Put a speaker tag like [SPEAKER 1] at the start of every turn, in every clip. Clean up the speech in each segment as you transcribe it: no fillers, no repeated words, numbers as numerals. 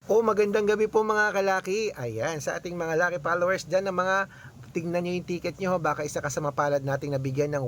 [SPEAKER 1] Magandang gabi po mga kalaki. Ayan, sa ating mga lucky followers dyan ng mga tingnan nyo yung ticket nyo. Baka isa ka sa mapalad nating nabigyan ng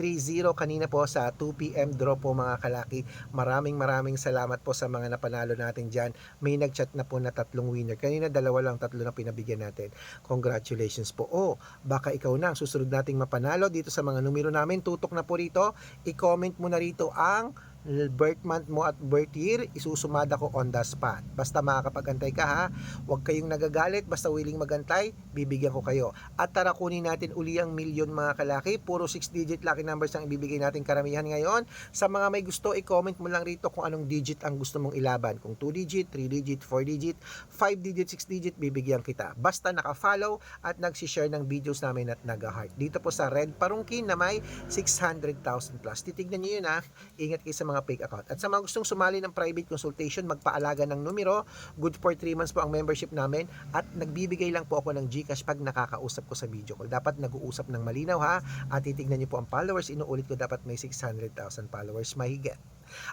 [SPEAKER 1] 130 kanina po sa 2 p.m. draw po mga kalaki. Maraming salamat po sa mga napanalo natin dyan. May nagchat na po na 3 winner. Kanina 2 lang, 3 na pinabigyan natin. Congratulations po. Baka ikaw na ang susunod nating mapanalo dito sa mga numero namin. Tutok na po rito. I-comment mo na rito ang birth month mo at birth year, isusumada ko on the spot. Basta makakapag-antay ka ha. Huwag kayong nagagalit, basta willing magantay, bibigyan ko kayo. At tara kunin natin uli ang milyon mga kalaki. Puro 6-digit lucky numbers ang ibibigay natin karamihan ngayon. Sa mga may gusto, i-comment mo lang rito kung anong digit ang gusto mong ilaban. Kung 2-digit, 3-digit, 4-digit, 5-digit, 6-digit, bibigyan kita. Basta naka-follow at nag-share ng videos namin at nag-heart. Dito po sa Red Parungkin na may 600,000 plus. Titignan nyo yun ha. Ingat kayo sa mga fake account. At sa mga gustong sumali ng private consultation, magpaalaga ng numero, good for 3 months po ang membership namin at nagbibigay lang po ako ng GCash pag nakakausap ko sa video call. Dapat nag-uusap ng malinaw ha at titignan niyo po ang followers. Inuulit ko dapat may 600,000 followers mahigit.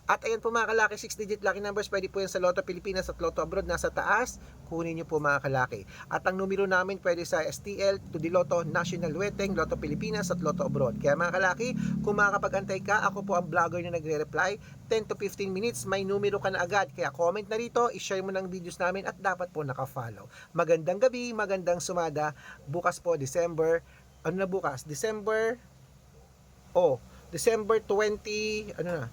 [SPEAKER 1] At ayan po mga kalaki, 6-digit lucky numbers, pwede po yan sa Lotto Pilipinas at Lotto Abroad, nasa taas, kunin nyo po mga kalaki. At ang numero namin pwede sa STL, to the Lotto, National Weteng, Lotto Pilipinas at Lotto Abroad. Kaya mga kalaki, kung makakapag-antay ka, ako po ang vlogger na nagre-reply, 10 to 15 minutes, may numero ka na agad. Kaya comment na rito, i-share mo ng videos namin at dapat po naka-follow. Magandang gabi, magandang sumada. Bukas po, December, ano na bukas? December 20, ano na?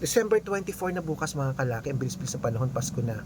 [SPEAKER 1] December 24 na bukas mga kalaki. Ang bilis-bilis sa panahon, Pasko na.